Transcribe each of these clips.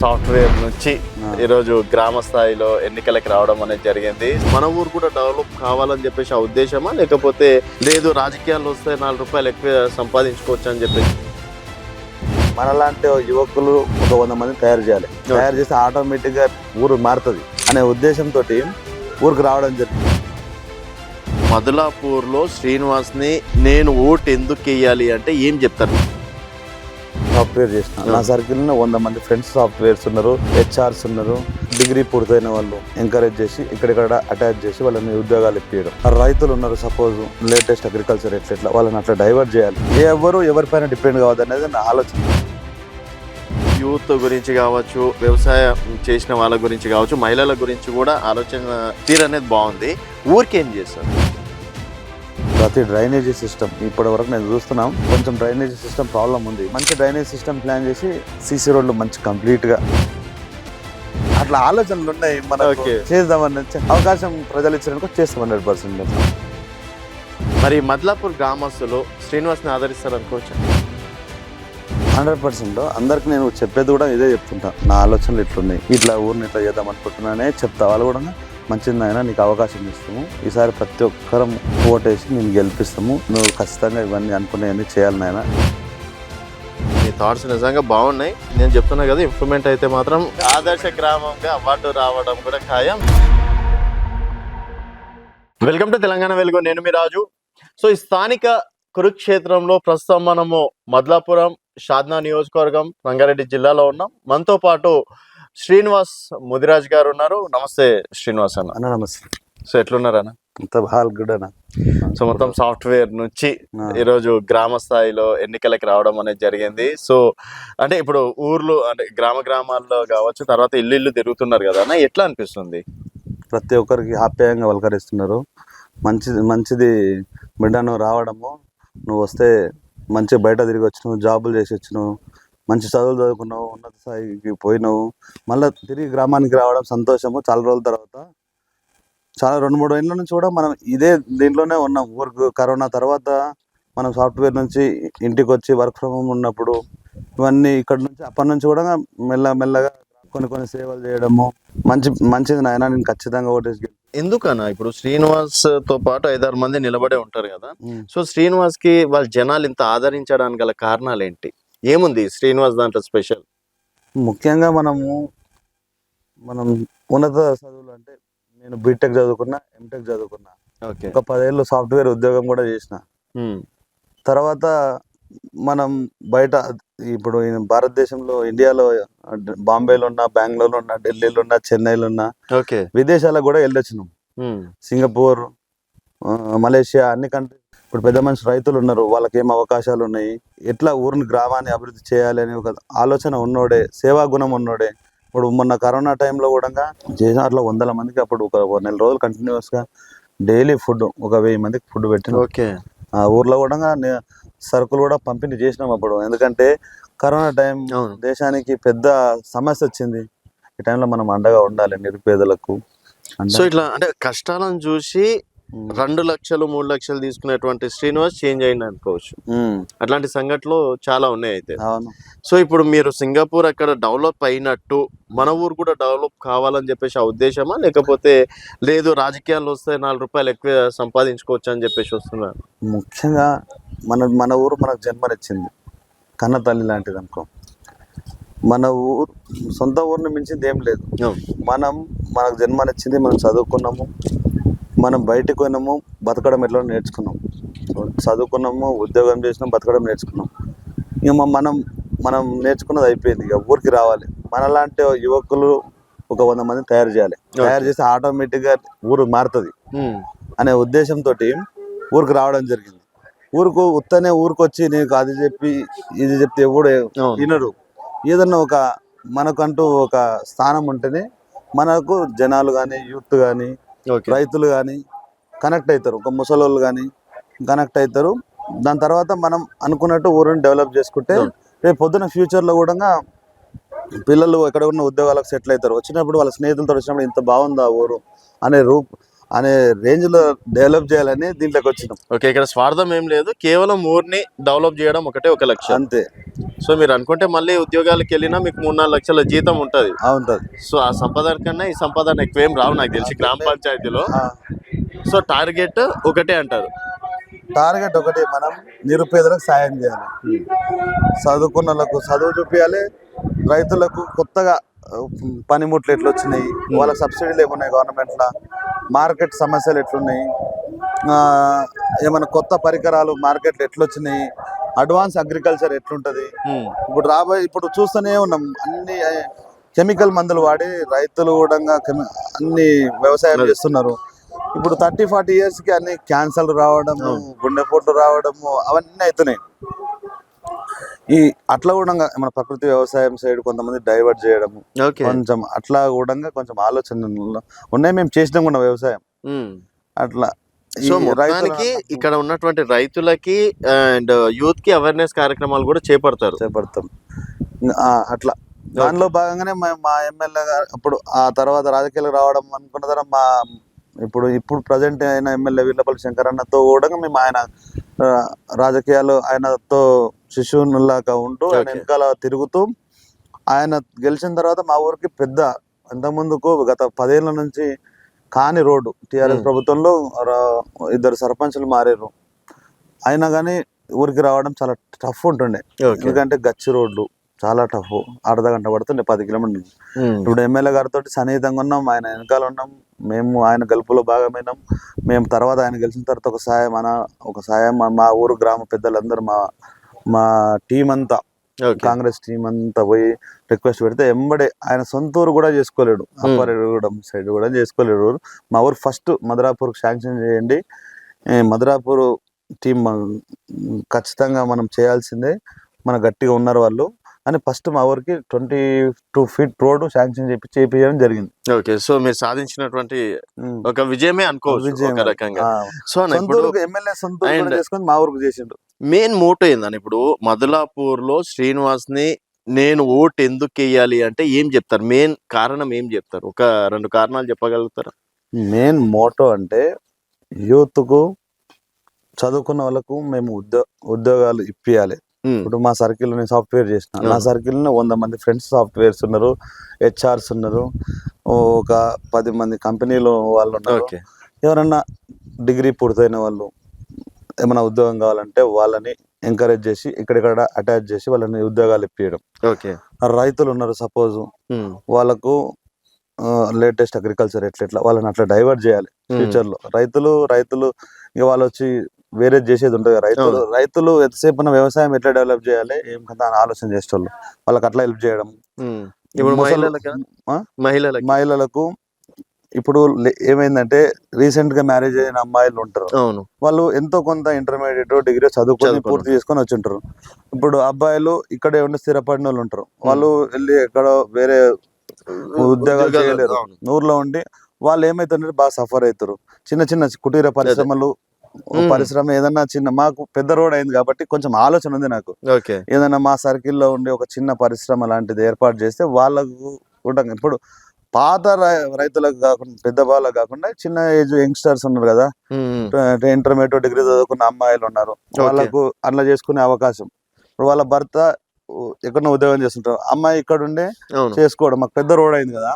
Software నుంచి ఈరోజు గ్రామ స్థాయిలో ఎన్నికలకు రావడం అనేది జరిగింది. మన ఊరు కూడా డెవలప్ కావాలని చెప్పేసి ఆ ఉద్దేశమా, లేకపోతే లేదు రాజకీయాలు వస్తే 4 రూపాయలు ఎక్కువ సంపాదించుకోవచ్చు అని చెప్పేసి? మనలాంటి యువకులు ఒక 100 మంది తయారు చేయాలి. తయారు చేస్తే ఆటోమేటిక్గా ఊరు మారుతుంది అనే ఉద్దేశంతో ఊరికి రావడం జరిగింది. మధులాపూర్లో శ్రీనివాస్ని నేను ఓటు ఎందుకు వేయాలి అంటే ఏం చెప్తారు? సాఫ్ట్వేర్ చేసిన నా సర్కిల్లో 100 మంది ఫ్రెండ్స్ సాఫ్ట్వేర్స్ ఉన్నారు, హెచ్ఆర్స్ ఉన్నారు. డిగ్రీ పూర్తయిన వాళ్ళు ఎంకరేజ్ చేసి ఇక్కడిక్కడ అటాచ్ చేసి వాళ్ళని ఉద్యోగాలు ఇప్పించడం. రైతులు ఉన్నారు, సపోజ్ లేటెస్ట్ అగ్రికల్చర్ ఎట్లా వాళ్ళని అట్లా డైవర్ట్ చేయాలి. ఎవరిపైన డిపెండ్ కావద్దు అనేది నా ఆలోచన. యూత్ గురించి కావచ్చు, వ్యవసాయం చేసిన వాళ్ళ గురించి కావచ్చు, మహిళల గురించి కూడా ఆలోచన తీరు అనేది బాగుంది. ఊరికేం చేస్తారు? ప్రతి డ్రైనేజీ సిస్టమ్ ఇప్పటి వరకు నేను చూస్తున్నాం, కొంచెం డ్రైనేజీ సిస్టమ్ ప్రాబ్లం ఉంది. మంచి డ్రైనేజ్ సిస్టమ్ ప్లాన్ చేసి సీసీ రోడ్లు మంచి కంప్లీట్గా అట్లా ఆలోచనలు ఉన్నాయి. మనకు చేద్దామని అవకాశం ప్రజలు ఇచ్చినందుకు చేస్తాం 100%. మరి మధులాపూర్ గ్రామస్తులు శ్రీనివాస్ని ఆదరిస్తారు అనుకోవచ్చు? 100%. అందరికి నేను చెప్పేది కూడా ఇదే చెప్తుంటా. నా ఆలోచనలు ఇట్లున్నాయి, ఇట్లా ఊరిని ఇట్లా చేద్దాం అనుకుంటున్నానే చెప్తా. వాళ్ళు కూడా మంచిది అయినా నీకు అవకాశం ఇస్తాము, ఈసారి ప్రతి ఒక్కరం ఓటేసి నేను గెలిపిస్తాము, నువ్వు ఖచ్చితంగా ఇవన్నీ అనుకునేవన్నీ చేయాలి నాయన. మీ థాట్స్ నిజంగా బాగున్నాయి. నేను చెప్తున్నా కదా, ఇంప్రూవ్మెంట్ అయితే మాత్రం ఆదర్శ గ్రామంగా అవార్డు రావడం కూడా ఖాయం. వెల్కమ్ టు తెలంగాణ వెలుగు, నేను మీ రాజు. సో ఈ స్థానిక కురుక్షేత్రంలో ప్రస్తుతం మనము మధులాపురం షాద్నా నియోజకవర్గం రంగారెడ్డి జిల్లాలో ఉన్నాం. మనతో పాటు శ్రీనివాస్ ముదిరాజ్ గారు ఉన్నారు. నమస్తే శ్రీనివాస్ అన్న. నమస్తే. సో ఎట్లున్నారు అన్న? గుడ్ అన్న. సో మొత్తం సాఫ్ట్వేర్ నుంచి ఈరోజు గ్రామ స్థాయిలో ఎన్నికలకు రావడం అనేది జరిగింది. సో అంటే ఇప్పుడు ఊర్లు అంటే గ్రామాల్లో కావచ్చు, తర్వాత ఇల్లు తిరుగుతున్నారు కదా అన్న, ఎట్లా అనిపిస్తుంది? ప్రతి ఒక్కరికి హ్యాపీగా వల్కరిస్తున్నారు. మంచిది బిడ్డ, నువ్వు రావడము, నువ్వు వస్తే మంచిగా బయట తిరిగి వచ్చినావు, జాబులు చేసి వచ్చినావు, మంచి చదువులు చదువుకున్నావు, ఉన్నత స్థాయికి పోయినావు, మళ్ళీ తిరిగి గ్రామానికి రావడం సంతోషము. చాలా రోజుల తర్వాత, చాలా 2-3 ఏళ్ళ నుంచి కూడా మనం ఇదే దీంట్లోనే ఉన్నాం. ఊరికి కరోనా తర్వాత మనం సాఫ్ట్వేర్ నుంచి ఇంటికి వచ్చి వర్క్ ఫ్రమ్ హోమ్ ఉన్నప్పుడు ఇవన్నీ ఇక్కడ నుంచి అప్పటి నుంచి కూడా మెల్లగా కొన్ని సేవలు చేయడము మంచిది నాయన, నేను ఖచ్చితంగా ఓటేసి. ఎందుకన్నా ఇప్పుడు శ్రీనివాస్ తో పాటు 5-6 మంది నిలబడే ఉంటారు కదా, సో శ్రీనివాస్ కి వాళ్ళ జనాలు ఇంత ఆదరించడానికి గల కారణాలు ఏంటి? ఏముంది శ్రీనివాస్ దాంట్లో స్పెషల్? ముఖ్యంగా మనం ఉన్నత చదువులు అంటే నేను బీటెక్ చదువుకున్నా, ఎంటెక్ చదువుకున్నా, ఒక 10 ఏళ్ళు సాఫ్ట్వేర్ ఉద్యోగం కూడా చేసిన. తర్వాత మనం బయట ఇప్పుడు భారతదేశంలో, ఇండియాలో బాంబేలో ఉన్నా, బెంగళూరులో ఉన్నా, ఢిల్లీలో ఉన్నా, చెన్నైలో ఉన్నా, విదేశాలకు కూడా వెళ్ళొచ్చినాం. సింగపూర్, మలేషియా, అన్ని కంట్రీ. ఇప్పుడు పెద్ద మనిషి రైతులు ఉన్నారు, వాళ్ళకి ఏం అవకాశాలు ఉన్నాయి, ఎట్లా ఊరిని గ్రామాన్ని అభివృద్ధి చేయాలి అని ఒక ఆలోచన ఉన్నోడే, సేవా గుణం ఉన్నోడే. ఇప్పుడు మొన్న కరోనా టైంలో కూడా చేసిన అట్లా 100 మందికి అప్పుడు ఒక నెల రోజులు కంటిన్యూస్గా డైలీ ఫుడ్, ఒక 1000 మందికి ఫుడ్ పెట్టిన. ఆ ఊర్లో కూడా సరుకులు కూడా పంపిణీ చేసినాం అప్పుడు. ఎందుకంటే కరోనా టైం దేశానికి పెద్ద సమస్య వచ్చింది. ఈ టైంలో మనం అండగా ఉండాలి నిరుపేదలకు. సో ఇట్లా అంటే కష్టాలను చూసి 2 లక్షలు 3 లక్షలు తీసుకునేటువంటి శ్రీనివాస్ చేంజ్ అయింది అనుకోవచ్చు. అట్లాంటి సంఘటనలు చాలా ఉన్నాయి అయితే. సో ఇప్పుడు మీరు సింగపూర్ అక్కడ డెవలప్ అయినట్టు మన ఊరు కూడా డెవలప్ కావాలని చెప్పేసి ఆ ఉద్దేశమా, లేకపోతే లేదు రాజకీయాలు వస్తే 4 రూపాయలు ఎక్కువ సంపాదించుకోవచ్చు అని చెప్పేసి వస్తున్నారు? ముఖ్యంగా మన ఊరు మనకు జన్మనిచ్చింది, కన్న తల్లి లాంటిది అనుకో. మన ఊరు సొంత ఊరిని మించింది ఏం లేదు. మనకు జన్మనిచ్చింది, మనం చదువుకున్నాము, మనం బయటకు పోయినాము, బతకడం ఎట్లా నేర్చుకున్నాం, చదువుకున్నాము, ఉద్యోగం చేసినాం, బతకడం నేర్చుకున్నాం. ఇక మనం నేర్చుకున్నది అయిపోయింది. ఇక ఊరికి రావాలి. మనలాంటి యువకులు ఒక 100 మంది తయారు చేయాలి. తయారు చేస్తే ఆటోమేటిక్గా ఊరు మారుతుంది అనే ఉద్దేశంతో ఊరికి రావడం జరిగింది. ఊరికి వచ్చి నీకు అది చెప్పి ఇది చెప్తే ఎవడు వినరు. ఏదన్నా ఒక మనకంటూ ఒక స్థానం ఉంటేనే మనకు జనాలు కానీ, యూత్ కానీ, రైతులు కానీ కనెక్ట్ అవుతారు, ఒక ముసలోళ్ళు కానీ కనెక్ట్ అవుతారు. దాని తర్వాత మనం అనుకున్నట్టు ఊరిని డెవలప్ చేసుకుంటే రేపు పొద్దున ఫ్యూచర్లో కూడా పిల్లలు ఎక్కడ ఉన్న ఉద్యోగాలకు సెటిల్ అవుతారు. వచ్చినప్పుడు వాళ్ళ స్నేహితులతో వచ్చినప్పుడు ఇంత బాగుందా ఊరు అనే అనే రేంజ్ లో డెవలప్ చేయాలని దీంట్లోకి వచ్చినాం. ఓకే, ఇక్కడ స్వార్థం ఏం లేదు, కేవలం ఊరిని డెవలప్ చేయడం ఒకటే ఒక లక్ష్యం. అంతే. సో మీరు అనుకుంటే మళ్ళీ ఉద్యోగాలకు వెళ్ళినా మీకు 3-4 లక్షల జీతం ఉంటుంది. ఉంటుంది. సో ఆ సంపాదన కన్నా ఈ సంపాదన ఎక్కువేం రావు నాకు తెలిసి గ్రామ పంచాయతీలో. సో టార్గెట్ ఒకటే అంటారు. టార్గెట్ ఒకటి, మనం నిరుపేదలకు సాయం చేయాలి, చదువుకున్న వాళ్ళకు చదువు చూపించాలి, రైతులకు కొత్తగా పనిముట్లు ఎట్లా వచ్చినాయి, వాళ్ళకి సబ్సిడీలు ఏమున్నాయి గవర్నమెంట్లో, మార్కెట్ సమస్యలు ఎట్లున్నాయి, ఏమైనా కొత్త పరికరాలు మార్కెట్లో ఎట్లొచ్చినాయి, అడ్వాన్స్ అగ్రికల్చర్ ఎట్లుంటది. ఇప్పుడు చూస్తూనే ఉన్నాం, అన్ని కెమికల్ మందులు వాడి రైతులు కూడా అన్ని వ్యవసాయం చేస్తున్నారు. ఇప్పుడు 30-40 years కి అన్ని క్యాన్సర్లు రావడము, గుండెపోట్లు రావడము అవన్నీ అవుతున్నాయి. అట్లా కూడా మన ప్రకృతి వ్యవసాయం సైడ్ కొంతమంది డైవర్ట్ చేయడము, కొంచెం అట్లా కూడా కొంచెం ఆలోచనలు ఉన్నాయి. మేము చేసినాం కూడా వ్యవసాయం అట్లా. సో మొత్తానికి ఇక్కడ ఉన్నటువంటి రైతులకి అండ్ యూత్ కి అవేర్నెస్ కార్యక్రమాలు కూడా చేపడతాం అట్లా. దానిలో భాగంగానే మా ఎమ్మెల్యే గారు అప్పుడు ఆ తర్వాత రాజకీయాలు రావడం అనుకున్న తర్వాత ఇప్పుడు ప్రజెంట్ అయిన ఎమ్మెల్యే వీర్లపల్లి శంకరన్నతో కూడా మేము ఆయన రాజకీయాలు ఆయనతో శిశువులాగా ఉంటూ ఆయన వెనకాల తిరుగుతూ, ఆయన గెలిచిన తర్వాత మా ఊరికి పెద్ద ఇంతకుముందుకు గత 10 ఏళ్ల నుంచి కాని రోడ్డు టీఆర్ఎస్ ప్రభుత్వంలో 2 సర్పంచులు మారారు. అయినా కానీ ఊరికి రావడం చాలా టఫ్ ఉంటుండే, ఎందుకంటే గచ్చి రోడ్లు చాలా టఫ్. అర్ధ గంట పడుతుండే 10 కిలోమీటర్లు. ఇప్పుడు ఎమ్మెల్యే గారితో సన్నిహితంగా ఉన్నాం, ఆయన వెనకాల ఉన్నాం, మేము ఆయన గెలుపులో భాగమైనాం. మేము తర్వాత ఆయన గెలిచిన తర్వాత ఒక సాయం మా ఊరు గ్రామ పెద్దలందరూ మా టీం అంతా, కాంగ్రెస్ టీం అంతా పోయి రిక్వెస్ట్ పెడితే ఎంబడే ఆయన సొంత ఊరు కూడా చేసుకోలేడు, అప్పారెడ్డిగూడెం సైడ్ కూడా చేసుకోలేడు. మా ఊరు ఫస్ట్ మధురాపూర్ శాంక్షన్ చేయండి, మధురాపూర్ టీం ఖచ్చితంగా మనం చేయాల్సిందే, మన గట్టిగా ఉన్నారు వాళ్ళు అని ఫస్ట్ మా ఊరికి 22 feet రోడ్ శాంక్షన్ చేపించడం జరిగింది. ఓకే, సో మీరు సాధించినటువంటి ఒక విజయమే అనుకోవచ్చు ఒక రకంగా. సో ఎమ్మెల్యే సొంత చేసుకొని మా ఊరికి చేసిండు. మెయిన్ మోటో ఏందని, ఇప్పుడు మధులాపూర్ లో శ్రీనివాస్ ని నేను ఓటు ఎందుకు వేయాలి అంటే ఏం చెప్తారు? మెయిన్ కారణం ఏం చెప్తారు? ఒక 2 కారణాలు చెప్పగలుగుతారా? మెయిన్ మోటో అంటే యూత్ కు, చదువుకున్న వాళ్ళకు మేము ఉద్యోగాలు ఇప్పియాలి. ఇప్పుడు మా సర్కిల్ నేను సాఫ్ట్వేర్ చేసిన, నా సర్కిల్ 100 మంది ఫ్రెండ్స్ సాఫ్ట్వేర్స్ ఉన్నారు, హెచ్ఆర్స్ ఉన్నారు, ఒక 10 మంది కంపెనీలో వాళ్ళు ఉన్నారు. ఎవరన్నా డిగ్రీ పూర్తయిన వాళ్ళు ఏమైనా ఉద్యోగం కావాలంటే వాళ్ళని ఎంకరేజ్ చేసి ఇక్కడిక్కడ అటాచ్ చేసి వాళ్ళని ఉద్యోగాలు ఇప్పించడం. రైతులు ఉన్నారు సపోజ్, వాళ్ళకు లేటెస్ట్ అగ్రికల్చర్ ఎట్లా వాళ్ళని అట్లా డైవర్ట్ చేయాలి ఫ్యూచర్ లో. రైతులు ఇక వాళ్ళు వచ్చి వేరే చేసేది ఉంటుంది. రైతులు ఎంతసేపు వ్యవసాయం ఎట్లా డెవలప్ చేయాలి ఏం కదా అని ఆలోచన చేసేవాళ్ళు, వాళ్ళకి అట్లా హెల్ప్ చేయడం. మహిళలకు ఇప్పుడు ఏమైందంటే రీసెంట్ గా మ్యారేజ్ అయిన అమ్మాయిలు ఉంటారు, వాళ్ళు ఎంతో కొంత ఇంటర్మీడియట్ డిగ్రీ చదువుకొని పూర్తి చేసుకొని వచ్చి ఉంటారు. ఇప్పుడు అబ్బాయిలు ఇక్కడే ఉండి స్థిరపడిన వాళ్ళు ఉంటారు, వాళ్ళు వెళ్ళి ఎక్కడో వేరే ఉద్యోగాలు చేయలేరు, ఊర్లో ఉండి వాళ్ళు ఏమైతుందంటే బాగా సఫర్ అవుతారు. చిన్న కుటీర పరిశ్రమ ఏదన్నా చిన్న, మాకు పెద్ద రోడ్ అయింది కాబట్టి కొంచెం ఆలోచన ఉంది నాకు, ఏదన్నా మా సర్కిల్లో ఉండి ఒక చిన్న పరిశ్రమ లాంటిది ఏర్పాటు చేస్తే వాళ్ళకు కూడా, ఇప్పుడు పాత రైతులకు కాకుండా పెద్ద వాళ్ళకు కాకుండా చిన్న ఏజ్ యంగ్స్టర్స్ ఉన్నారు కదా, ఇంటర్మీడియట్ డిగ్రీ చదువుకున్న అమ్మాయిలు ఉన్నారు, వాళ్ళకు అట్లా చేసుకునే అవకాశం. ఇప్పుడు వాళ్ళ భర్త ఎక్కడో ఉద్యోగం చేస్తుంటారు, అమ్మాయి ఇక్కడ ఉండే చేసుకోవడం. మాకు పెద్ద రోడ్ అయింది కదా,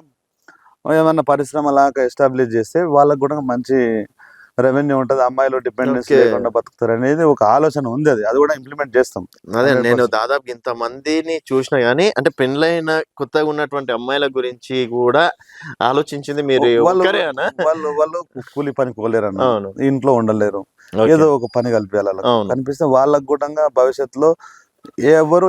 ఏమన్నా పరిశ్రమ లాగా ఎస్టాబ్లిష్ చేస్తే వాళ్ళకు కూడా మంచి రెవెన్యూ ఉంటది, అమ్మాయిలు డిపెండెన్స్ లేకుండా బతుకుతారు అనేది ఒక ఆలోచన ఉంది. అది కూడా ఇంప్లిమెంట్ చేస్తాం. అదే నేను దాదాపు ఇంత మందిని చూసినా గానీ, అంటే పెళ్ళైన కొత్తగా ఉన్నటువంటి అమ్మాయిల గురించి కూడా ఆలోచించింది మీరు. వాళ్ళు కూలి పని పోలేరన్న, ఇంట్లో ఉండలేరు, ఏదో ఒక పని కల్పించాలి కనిపిస్తే వాళ్ళకు కూడా భవిష్యత్తులో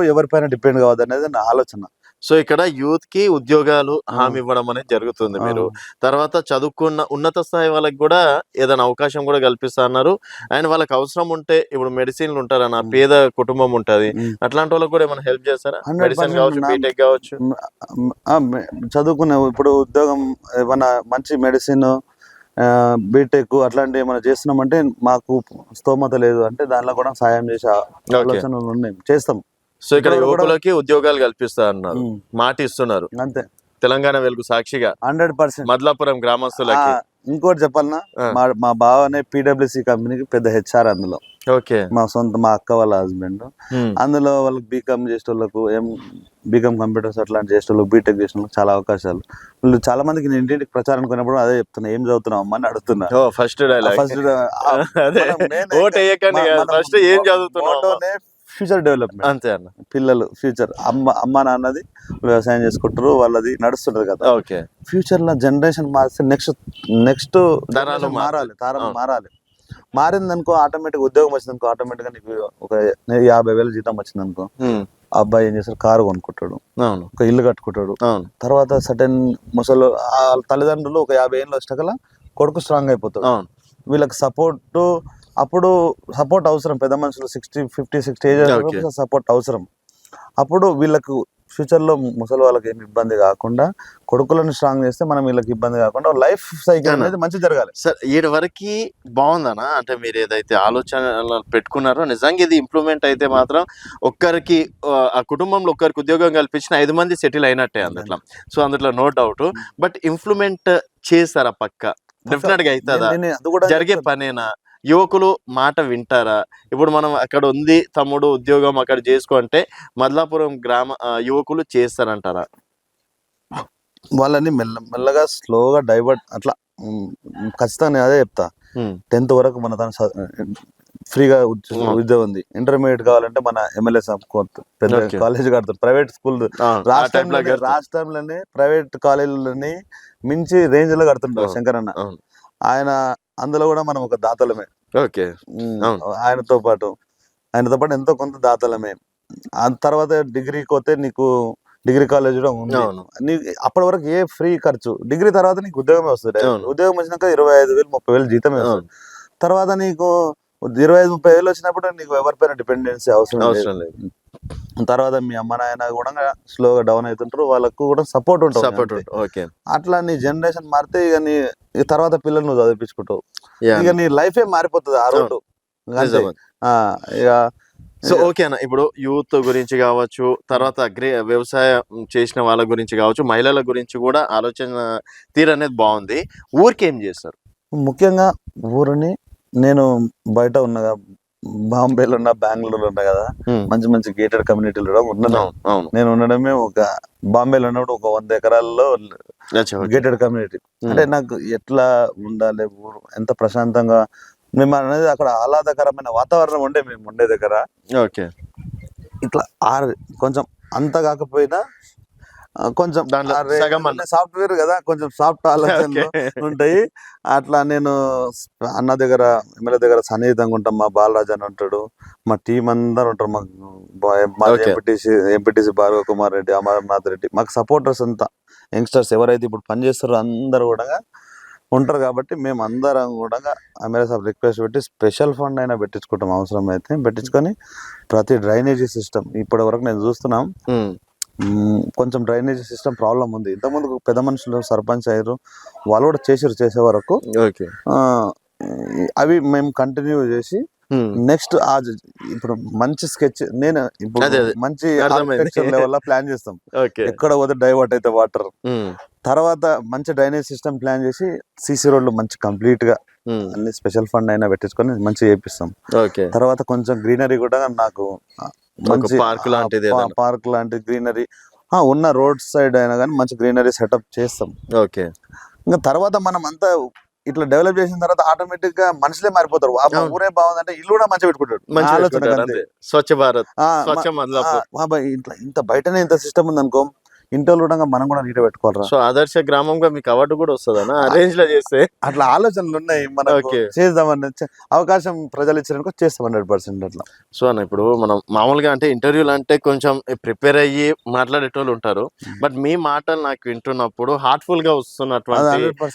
ఎవరిపైన డిపెండ్ కావద్దు అనేది నా ఆలోచన. సో ఇక్కడ యూత్ కి ఉద్యోగాలు హామీ ఇవ్వడం అనేది జరుగుతుంది. మీరు తర్వాత చదువుకున్న ఉన్నత స్థాయి వాళ్ళకి కూడా ఏదైనా అవకాశం కూడా కల్పిస్తా అన్నారు. అండ్ వాళ్ళకి అవసరం ఉంటే, ఇప్పుడు మెడిసిన్లు ఉంటారన్న, పేద కుటుంబం ఉంటది, అట్లాంటి వాళ్ళకి కూడా ఏమైనా హెల్ప్ చేస్తారా? మెడిసిన్ కావచ్చు, బీటెక్ కావచ్చు, చదువుకునే ఇప్పుడు ఉద్యోగం ఏమైనా మంచి మెడిసిన్ బీటెక్ అట్లాంటివి ఏమైనా చేస్తున్నామంటే, మాకు స్తోమత లేదు అంటే దానిలో కూడా సాయం చేసే ఆలోచనలు ఉన్నాయి, చేస్తాం. సో ఇక్కడ యువకులకి ఉద్యోగాలు కల్పిస్తా అన్నారు, మాట ఇస్తున్నారు. అంతే, తెలంగాణ వెలుగు సాక్షిగా 100% మధులాపురం గ్రామస్తులకి ఇంకోటి చెప్పాలన్నా, మా బావనే PWC కంపెనీకి పెద్ద HR అందులో. ఓకే. మా అక్క వాళ్ళ హస్బెండ్. అందులో వాళ్ళకి బీకామ్ చేసే వాళ్ళకు, బీకామ్ కంప్యూటర్స్ అట్లాంటి చేసే వాళ్ళకి, బీటెక్ చేసిన వాళ్ళకి చాలా అవకాశాలు. వీళ్ళు చాలా మందికి నేను ఇంటింటికి ప్రచారం కొన్నప్పుడు అదే చెప్తున్నా, ఏం చదువుతున్నావు అమ్మా అని అడుగుతున్నా. First dialogue first future development అంతే అన్న. పిల్లలు ఫ్యూచర్, అమ్మ నాన్నది వ్యవసాయం చేసుకుంటారు, వాళ్ళది నడుస్తుంటది కదా. ఓకే. ఫ్యూచర్ లో జనరేషన్ మారితే నెక్స్ట్ తరాలు మారాలి, తరం మారాలి. మారింది అనుకో, ఆటోమేటిక్ ఉద్యోగం వచ్చింది అనుకో, ఆటోమేటిక్ గా నీకు ఒక 50,000 జీతం వచ్చింది అనుకో, అబ్బాయి ఏం చేస్తాడు, కారు కొనుక్కుంటాడు, ఒక ఇల్లు కట్టుకుంటాడు. తర్వాత సటన్ ముసలు తల్లిదండ్రులు ఒక 50 ఏళ్ళు వచ్చాక కొడుకు స్ట్రాంగ్ అయిపోతాడు. వీళ్ళకి అప్పుడు సపోర్ట్ అవసరం. పెద్ద మనుషులు 50-60 ఏజ్ సపోర్ట్ అవసరం. అప్పుడు వీళ్ళకు ఫ్యూచర్ లో ముసలి వాళ్ళకి ఏమి ఇబ్బంది కాకుండా కొడుకులను స్ట్రాంగ్ చేస్తే మనం వీళ్ళకి ఇబ్బంది కాకుండా లైఫ్ సైకిల్ అనేది మంచి జరగాలి. సార్ ఈడ వరకు బాగుందనా? అంటే మీరు ఏదైతే ఆలోచన పెట్టుకున్నారో నిజంగా ఇది ఇంప్రూవ్మెంట్ అయితే మాత్రం ఒక్కరికి ఆ కుటుంబంలో ఒక్కరికి ఉద్యోగం కల్పించిన 5 మంది సెటిల్ అయినట్టే అందుట్లో. సో అందులో నో డౌట్. బట్ ఇంప్రూవ్మెంట్ చేస్తారా? పక్క డెఫినెట్ గా అవుతుందా? జరిగే పనేనా? యువకులు మాట వింటారా? ఇప్పుడు మనం అక్కడ ఉంది తమ్ముడు ఉద్యోగం అక్కడ చేసుకుంటే మదలాపురం గ్రామ యువకులు చేస్తారంటారా? వాళ్ళని మెల్లగా స్లోగా డైవర్ట్ అట్లా ఖచ్చితంగా అదే చెప్తా. 10th వరకు మన దాని ఫ్రీగా ఉద్యోగం ఉంది. ఇంటర్మీడియట్ కావాలంటే మన ఎమ్మెల్యే పెద్ద కాలేజ్ కడతారు. ప్రైవేట్ స్కూల్ రాష్ట్రంలోనే ప్రైవేట్ కాలేజీలని మించి రేంజ్ లో కడుతుంటారు శంకరన్న. ఆయన అందులో కూడా మనం ఒక దాతలమే. ఆయనతో పాటు ఎంతో కొంత దాతలమే. ఆ తర్వాత డిగ్రీకి పోతే నీకు డిగ్రీ కాలేజ్ కూడా ఉంది. అప్పటి వరకు ఏ ఫ్రీ ఖర్చు. డిగ్రీ తర్వాత నీకు ఉద్యోగమే వస్తుంది. ఉద్యోగం వచ్చినాక 25,000-30,000 జీతమే వస్తుంది. తర్వాత నీకు 25,000-30,000 వచ్చినప్పుడు నీకు ఎవరిపైన డిపెండెన్సీ అవసరం లేదు. తర్వాత మీ అమ్మ నాయన కూడా స్లోగా డౌన్ అవుతుంటారు, వాళ్ళకు కూడా సపోర్ట్ ఉంటుంది. అట్లా నీ జనరేషన్ మారితే ఇక నీ తర్వాత పిల్లలు నువ్వు చదివించుకుంటావు, ఇక నీ లైఫే మారిపోతుంది ఆ రోడ్డు. ఇక సో ఓకే అన్న, ఇప్పుడు యూత్ గురించి కావచ్చు, తర్వాత వ్యవసాయం చేసిన వాళ్ళ గురించి కావచ్చు, మహిళల గురించి కూడా ఆలోచన తీరు అనేది బాగుంది. ఊరికేం చేస్తారు? ముఖ్యంగా ఊరిని నేను బయట ఉన్నగా బాంబేలో ఉన్నా, బెంగళూరులో ఉన్నా కదా, మంచి మంచి గేటెడ్ కమ్యూనిటీలు కూడా ఉన్నాను. నేను ఉండడమే ఒక బాంబేలో ఉన్నప్పుడు ఒక 100 ఎకరాల్లో గేటెడ్ కమ్యూనిటీ. అంటే నాకు ఎట్లా ఉండాలి ఊరు, ఎంత ప్రశాంతంగా మేము అనేది, అక్కడ ఆహ్లాదకరమైన వాతావరణం ఉండే మేము ఉండే దగ్గర. ఇట్లా కొంచెం అంత కాకపోయినా కొంచెం సాఫ్ట్వేర్ కదా, కొంచెం సాఫ్ట్ ఆలోచనలు ఉంటాయి. అట్లా నేను అన్న దగ్గర, ఎమ్మెల్యే దగ్గర సన్నిహితంగా ఉంటాం. మా బాలరాజు అని ఉంటాడు, మా టీం అందరు ఉంటారు. మా ఎంపీటీసీ భార్గవ్ కుమార్ రెడ్డి, అమర్నాథ్ రెడ్డి, మాకు సపోర్టర్స్ అంతా యంగ్స్టర్స్ ఎవరైతే ఇప్పుడు పనిచేస్తారో అందరు కూడా ఉంటారు. కాబట్టి మేము అందరం కూడా ఎమ్మెల్యే సాబ్ రిక్వెస్ట్ పెట్టి స్పెషల్ ఫండ్ అయినా పెట్టించుకుంటాం. అవసరం అయితే పెట్టించుకొని ప్రతి డ్రైనేజీ సిస్టమ్ ఇప్పటి వరకు నేను చూస్తున్నాం. కొంచెం డ్రైనేజీ సిస్టమ్ ప్రాబ్లం ఉంది. ఇంతకుముందు పెద్ద మనుషులు సర్పంచ్ అయ్యారు, వాళ్ళు కూడా చేసే వరకు అవి మేము కంటిన్యూ చేసి నెక్స్ట్ ఇప్పుడు మంచి స్కెచ్, నేను ఇప్పుడు మంచి ఆర్కిటెక్చర్ లెవెల్ ప్లాన్ చేస్తాం. ఎక్కడ పోతే డైవర్ట్ అయితే వాటర్, తర్వాత మంచి డ్రైనేజ్ సిస్టమ్ ప్లాన్ చేసి సీసీ రోడ్లు మంచి కంప్లీట్ గా అన్ని స్పెషల్ ఫండ్ అయినా పెట్టించుకొని మంచి చేపిస్తాం. తర్వాత కొంచెం గ్రీనరీ కూడా నాకు మంచి పార్క్ లాంటి గ్రీనరీ ఉన్న రోడ్ సైడ్ అయినా కానీ మంచి గ్రీనరీ సెటప్ చేస్తాం. ఇంకా తర్వాత మనం అంతా ఇట్లా డెవలప్ చేసిన తర్వాత ఆటోమేటిక్ గా మనుషులే మారిపోతారు. ఊరే బాగుందంటే ఇల్లు కూడా మంచిగా పెట్టుకుంటాడు. స్వచ్ఛ భారత్, ఇట్లా ఇంత బయటనే ఇంత సిస్టమ్ ఉంది అనుకో, ఇంట్లో కూడా మనం కూడా నీట్ పెట్టుకోవాలి. సో ఆదర్శ గ్రామంగా మీకు అవార్డు కూడా వస్తుంది ఆ రేంజ్ లో చేస్తే. అట్లా ఆలోచనలు ఉన్నాయి మనకు, చేద్దామని అవకాశం ప్రజలు ఇచ్చారనుకో చేస్తాం 100% అట్లా. సో అన్న, ఇప్పుడు మనం మామూలుగా అంటే ఇంటర్వ్యూలు అంటే కొంచెం ప్రిపేర్ అయ్యి మాట్లాడేటోళ్ళు ఉంటారు. బట్ మీ మాటలు నాకు వింటున్నప్పుడు హార్ట్ఫుల్ గా వస్తున్నటువంటి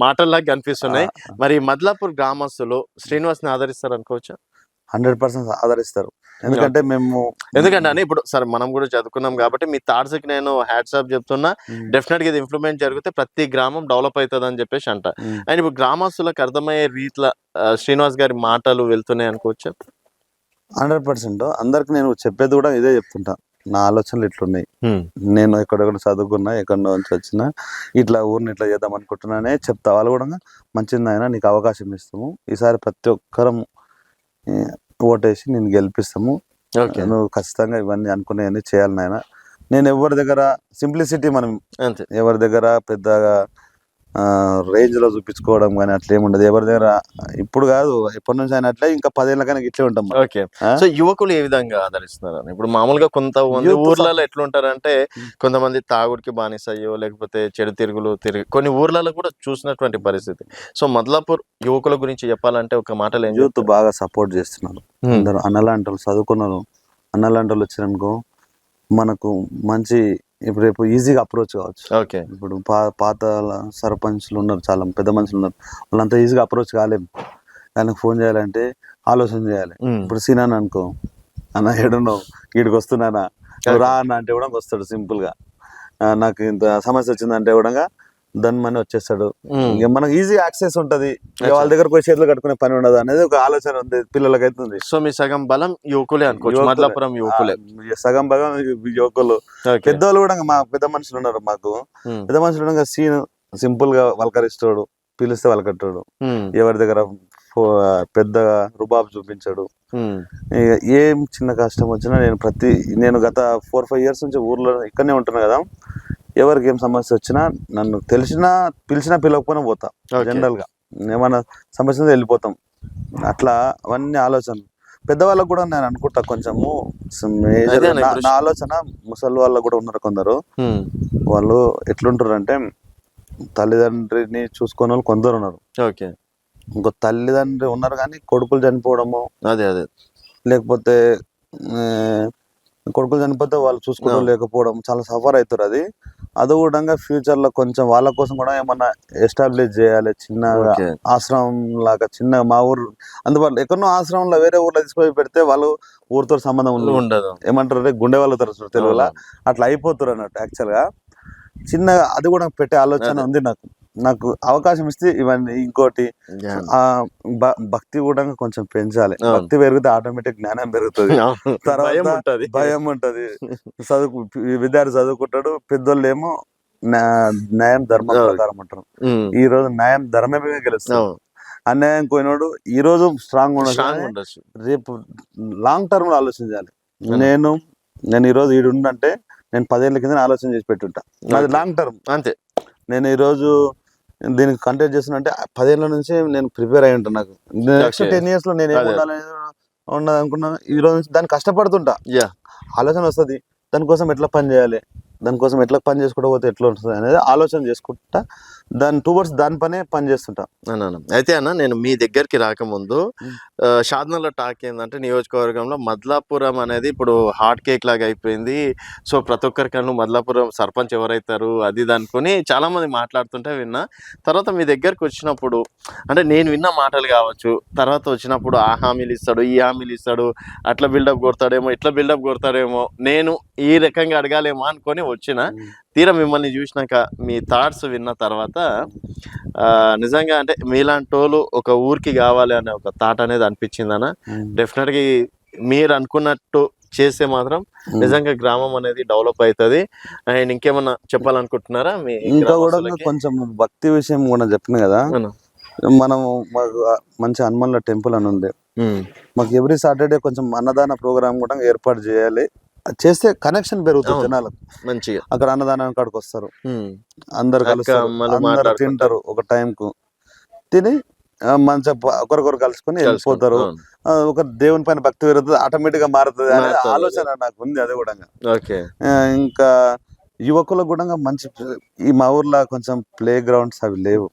మాటల్లాగా కనిపిస్తున్నాయి. మరి మదలాపూర్ గ్రామస్తులు శ్రీనివాస్ ని ఆదరిస్తారు అనుకోవచ్చా? 100% ఆదరిస్తారు. ఎందుకంటే అని ఇప్పుడు సరే మనం కూడా చదువుకున్నాం కాబట్టి మీ థాట్స్ కి నేను హ్యాట్స్ ఆఫ్ చెప్తున్నా. డెఫినెట్ గా ఇది ఇంప్లిమెంట్ జరిగితే ప్రతి గ్రామం డెవలప్ అవుతుంది అని చెప్పేసి అంట. అండ్ ఇప్పుడు గ్రామస్తులకు అర్థమయ్యే రీతిలో శ్రీనివాస్ గారి మాటలు వెళ్తున్నాయి అనుకోవచ్చా? 100% అందరికి నేను చెప్పేది కూడా ఇదే చెప్తుంటా. నా ఆలోచనలు ఇట్లున్నాయి. నేను ఎక్కడెక్కడ చదువుకున్నా, ఎక్కడ నుంచి వచ్చినా ఇట్లా ఊరిని ఇట్లా చేద్దాం అనుకుంటున్నానే చెప్తా. వాళ్ళు కూడా మంచిది ఆయన, నీకు అవకాశం ఇస్తాము, ఈసారి ప్రతి ఒక్కరం ఓటేసి నేను గెలిపిస్తాము, నువ్వు ఖచ్చితంగా ఇవన్నీ అనుకునేవన్నీ చేయాలి నాయన. నేను ఎవరి దగ్గర సింప్లిసిటీ, మనం ఎవరి దగ్గర పెద్దగా రేంజ్ లో చూపించుకోవడం కానీ అట్లా ఏముండదు. ఎవరి దగ్గర ఇప్పుడు కాదు, ఎప్పటి నుంచి అయినా అట్లే, ఇంకా 10 ఏళ్ళ కానీ ఇట్లే ఉంటాం. ఓకే. సో యువకులు ఏ విధంగా ఆదరిస్తున్నారు? ఇప్పుడు మామూలుగా కొంతమంది ఊర్లలో ఎట్లుంటారంటే, కొంతమంది తాగుడికి బానిసయ్యో లేకపోతే చెడు తిరుగులు కొన్ని ఊర్లలో కూడా చూసినటువంటి పరిస్థితి. సో మద్లాపూర్ యువకుల గురించి చెప్పాలంటే ఒక మాటలో యూత్ బాగా సపోర్ట్ చేస్తున్నారు. అందరూ అన్నలాంటి వాళ్ళు చదువుకున్నారు, అన్నలాంటి వాళ్ళు వచ్చినారనుకో మనకు మంచి ఇప్పుడు రేపు ఈజీగా అప్రోచ్ కావచ్చు. ఓకే. ఇప్పుడు పాత సర్పంచ్లు ఉన్నారు, చాలా పెద్ద మనుషులు ఉన్నారు, వాళ్ళంతా ఈజీగా అప్రోచ్ కాలేము. ఆయనకు ఫోన్ చేయాలంటే ఆలోచన చేయాలి. ఇప్పుడు సీనాన్ అనుకో, అన్న ఏడున్నావు, వీడికి వస్తున్నానా, రా అన్న అంటే కూడా వస్తాడు సింపుల్ గా. నాకు ఇంత సమస్య వచ్చిందంటే కూడా దాని మనీ వచ్చేస్తాడు. మనకు ఈజీ యాక్సెస్ ఉంటది, వాళ్ళ దగ్గర పోయి చేతులు కట్టుకునే పని ఉండదు అనేది ఒక ఆలోచన ఉంది పిల్లలకి అవుతుంది. సో మీ సగం బలం యువకులే అనుకోవచ్చు, మద్లాపురం యువకులే. సగం బలం యువకులు. పెద్దవాళ్ళు కూడా, మా పెద్ద మనుషులు ఉన్నారు, మాకు పెద్ద మనుషులు ఉండగా సీన్ సింపుల్ గా వల్కరిస్తాడు, పిలిస్తే వల్కట్టాడు, ఎవరి దగ్గర పెద్దగా రుబాబు చూపించాడు. ఏం చిన్న కష్టం వచ్చినా నేను గత 4-5 years నుంచి ఊర్లో ఇక్కడనే ఉంటున్నా కదా, ఎవరికి ఏం సమస్య వచ్చినా నన్ను పిలిచినా పిలవకపోయినా పోతా. జనరల్ గా ఏమైనా సమస్య వెళ్ళిపోతాం. అట్లా అవన్నీ ఆలోచనలు పెద్దవాళ్ళకు కూడా నేను అనుకుంటా కొంచెము. నా ఆలోచన ముసలి వాళ్ళకు కూడా ఉన్నారు కొందరు, వాళ్ళు ఎట్లుంటారు అంటే తల్లిదండ్రిని చూసుకునే వాళ్ళు కొందరు ఉన్నారు. ఇంకో తల్లిదండ్రి ఉన్నారు కానీ కొడుకులు చనిపోవడము, లేకపోతే కొడుకులు చనిపోతే వాళ్ళు చూసుకోవడం లేకపోవడం, చాలా సఫర్ అవుతారు. అది కూడా ఫ్యూచర్ లో కొంచెం వాళ్ళ కోసం కూడా ఏమన్నా ఎస్టాబ్లిష్ చేయాలి, చిన్నగా ఆశ్రమం లాగా. చిన్న మా ఊరు అందుబాటులో ఎక్కడో ఆశ్రమంలో వేరే ఊర్లో తీసుకొని పెడితే వాళ్ళు ఊరితో సంబంధం ఉండదు, ఏమంటారు గుండె వాళ్ళ తరచు తెలుగులో అట్లా అయిపోతారు అన్నట్టు. యాక్చువల్ గా చిన్నగా అది కూడా పెట్టే ఆలోచన ఉంది నాకు అవకాశం ఇస్తే. ఇవన్నీ ఇంకోటి భక్తి కూడా కొంచెం పెంచాలి. భక్తి పెరిగితే ఆటోమేటిక్ జ్ఞానం పెరుగుతుంది, తర్వాత భయం ఉంటది. విద్యార్థి చదువుకుంటాడు, పెద్దోళ్ళు ఏమో న్యాయం ధర్మం ప్రకారం ఉంటారు. ఈ రోజు న్యాయం ధర్మమే గెలుస్తాం. అన్యాయం పోయినోడు ఈ రోజు స్ట్రాంగ్ ఉండొచ్చు, రేపు లాంగ్ టర్మ్ లో ఆలోచించాలి. నేను ఈ రోజు ఈడుండంటే నేను 10 ఏళ్ల కింద ఆలోచన చేసి పెట్టుంటా, అది లాంగ్ టర్మ్ అంతే. నేను ఈ రోజు దీనికి కంటెక్ట్ చేస్తున్నా 10 ఏళ్ల నుంచి నేను ప్రిపేర్ అయి ఉంటాను. నాకు నెక్స్ట్ 10 years లో నేను ఉన్నది అనుకున్నా, ఈ రోజు నుంచి దాన్ని కష్టపడుతుంటా. ఆలోచన వస్తుంది, దానికోసం ఎట్లా పని చేయాలి, దానికోసం ఎట్లా పని చేసుకుంటూ పోతే ఎట్లా ఉంటుంది అనేది ఆలోచన చేసుకుంటా, దాని టువర్డ్స్ దాని పని చేస్తుంటా. అయితే అన్న, నేను మీ దగ్గరికి రాకముందు షాద్నగర్లో టాక్ ఏంటంటే నియోజకవర్గంలో మద్లాపురం అనేది ఇప్పుడు హాట్ కేక్ లాగా అయిపోయింది. సో ప్రతి ఒక్కరికన్నా మద్లాపురం సర్పంచ్ ఎవరైతారు అది అనుకుని చాలా మంది మాట్లాడుతుంటే విన్నా. తర్వాత మీ దగ్గరికి వచ్చినప్పుడు అంటే నేను విన్న మాటలు కావచ్చు, తర్వాత వచ్చినప్పుడు ఆ హామీలు ఇస్తాడు, ఈ హామీలు ఇస్తాడు, అట్లా బిల్డప్ కొడతాడేమో, ఇట్లా బిల్డప్ కొడతాడేమో, నేను ఈ రకంగా అడగాలేమో అనుకొని వచ్చిన. తీరా మిమ్మల్ని చూసినాక మీ థాట్స్ విన్న తర్వాత నిజంగా అంటే మీలాంటి వాళ్ళు ఒక ఊరికి కావాలి అనే ఒక థాట్ అనేది అనిపించిందన్న. డెఫినెట్గా మీరు అనుకున్నట్టు చేస్తే మాత్రం నిజంగా గ్రామం అనేది డెవలప్ అవుతుంది. అండ్ ఇంకేమన్నా చెప్పాలనుకుంటున్నారా? ఇంకా కూడా కొంచెం భక్తి విషయం కూడా చెప్పిన కదా, మనం మాకు మంచి హనుమాన్ల టెంపుల్ అని ఉంది, మాకు ఎవ్రీ సాటర్డే కొంచెం అన్నదాన ప్రోగ్రామ్ కూడా ఏర్పాటు చేయాలి. చేస్తే కనెక్షన్ పెరుగుతుంది జనాలకు మంచిగా. అక్కడ అన్నదానం కాడికి వస్తారు, అందరు కలుస్తారు, అందరు తింటారు, ఒక టైంకు తిని మంచిగా ఒకరికొకరు కలుసుకొని వెళ్ళిపోతారు. ఒక దేవుని పైన భక్తి పెరుగుతుంది, ఆటోమేటిక్ గా మారుతుంది అనే ఆలోచన నాకు ఉంది. అది కూడా ఇంకా యువకులకు కూడా మంచి, ఈ మా ఊర్లో కొంచెం ప్లే గ్రౌండ్స్ అవి లేవు,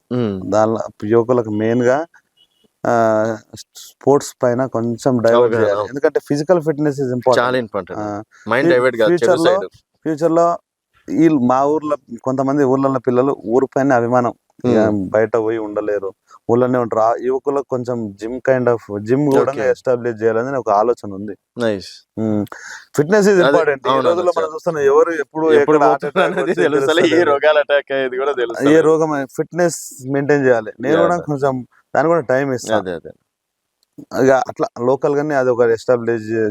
దానిలో యువకులకు మెయిన్ గా స్పోర్ట్స్ పైన కొంచెం డైవర్ట్ చేయాలి. ఎందుకంటే physical fitness is important. Future లో ఈ మా ఊర్లో కొంతమంది ఊర్లలో పిల్లలు ఊరు పైన అభిమానం, బయట పోయి ఉండలేరు, ఊళ్ళోనే ఉంటారు. ఆ యువకులకు కొంచెం జిమ్ కూడా ఎస్టాబ్లిష్ చేయాలని ఒక ఆలోచన ఉంది. Fitness is important. ఈ రోజుల్లో మనం చూస్తున్నాం ఎవరు ఎప్పుడు ఏ రోగం, ఫిట్నెస్ మెయింటైన్ చేయాలి. నేను కూడా కొంచెం దాని కూడా టైం ఇస్తాను. ఇక అట్లా లోకల్ గానే అది ఒక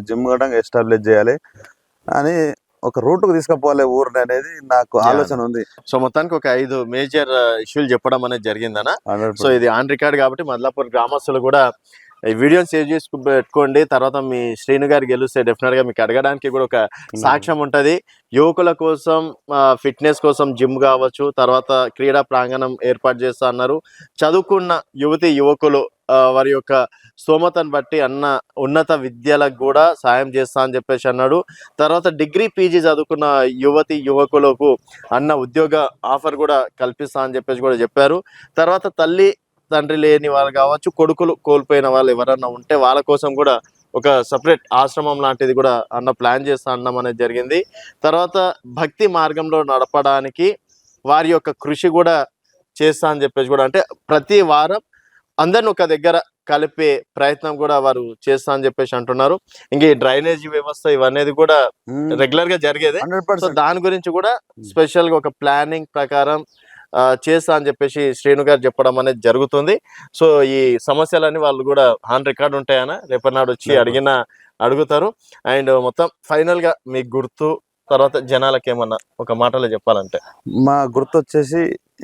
జిమ్ కూడా ఎస్టాబ్లిష్ చేయాలి అని ఒక రూట్ కు తీసుకుపోవాలి ఊరిని అనేది నాకు ఆలోచన ఉంది. సో మొత్తానికి ఒక 5 మేజర్ ఇష్యూలు చెప్పడం అనేది జరిగిందనా. 100%. సో ఇది ఆన్ రికార్డ్ కాబట్టి మదలాపూర్ గ్రామస్తులు కూడా ఈ వీడియోని సేవ్ చేసి పెట్టుకోండి. తర్వాత మీ శ్రీను గారు గెలిస్తే డెఫినెట్ గా మీకు అడగడానికి కూడా ఒక సాక్ష్యం ఉంటది. యువకుల కోసం ఫిట్నెస్ కోసం జిమ్ కావచ్చు, తర్వాత క్రీడా ప్రాంగణం ఏర్పాటు చేస్తా అన్నారు. చదువుకున్న యువతి యువకులు వారి యొక్క స్తోమతను బట్టి అన్న ఉన్నత విద్యలకు కూడా సాయం చేస్తా అని చెప్పేసి అన్నాడు. తర్వాత డిగ్రీ పీజీ చదువుకున్న యువతి యువకులకు అన్న ఉద్యోగ ఆఫర్ కూడా కల్పిస్తా అని చెప్పేసి కూడా చెప్పారు. తర్వాత తల్లి తండ్రి లేని వాళ్ళు కావచ్చు, కొడుకులు కోల్పోయిన వాళ్ళు ఎవరన్నా ఉంటే వాళ్ళ కోసం కూడా ఒక సపరేట్ ఆశ్రమం లాంటిది కూడా అన్న ప్లాన్ చేస్తా అన్నం అనేది జరిగింది. తర్వాత భక్తి మార్గంలో నడపడానికి వారి యొక్క కృషి కూడా చేస్తా అని చెప్పేసి కూడా, అంటే ప్రతి వారం అందరిని ఒక దగ్గర కలిపే ప్రయత్నం కూడా వారు చేస్తా అని చెప్పేసి అంటున్నారు. ఇంకా ఈ డ్రైనేజీ వ్యవస్థ ఇవన్నీ కూడా రెగ్యులర్ గా జరిగేదే. సో దాని గురించి కూడా స్పెషల్ గా ఒక ప్లానింగ్ ప్రకారం చేస్తా అని చెప్పేసి శ్రీను గారు చెప్పడం అనేది జరుగుతుంది. సో ఈ సమస్యలన్నీ వాళ్ళు కూడా ఆన్ రికార్డ్ ఉంటాయనా, రేపటినాడు వచ్చి అడుగుతారు. అండ్ మొత్తం ఫైనల్ గా మీ గుర్తు, తర్వాత జనాలకి ఏమన్నా ఒక మాటలో చెప్పాలంటే? మా గుర్తు వచ్చేసి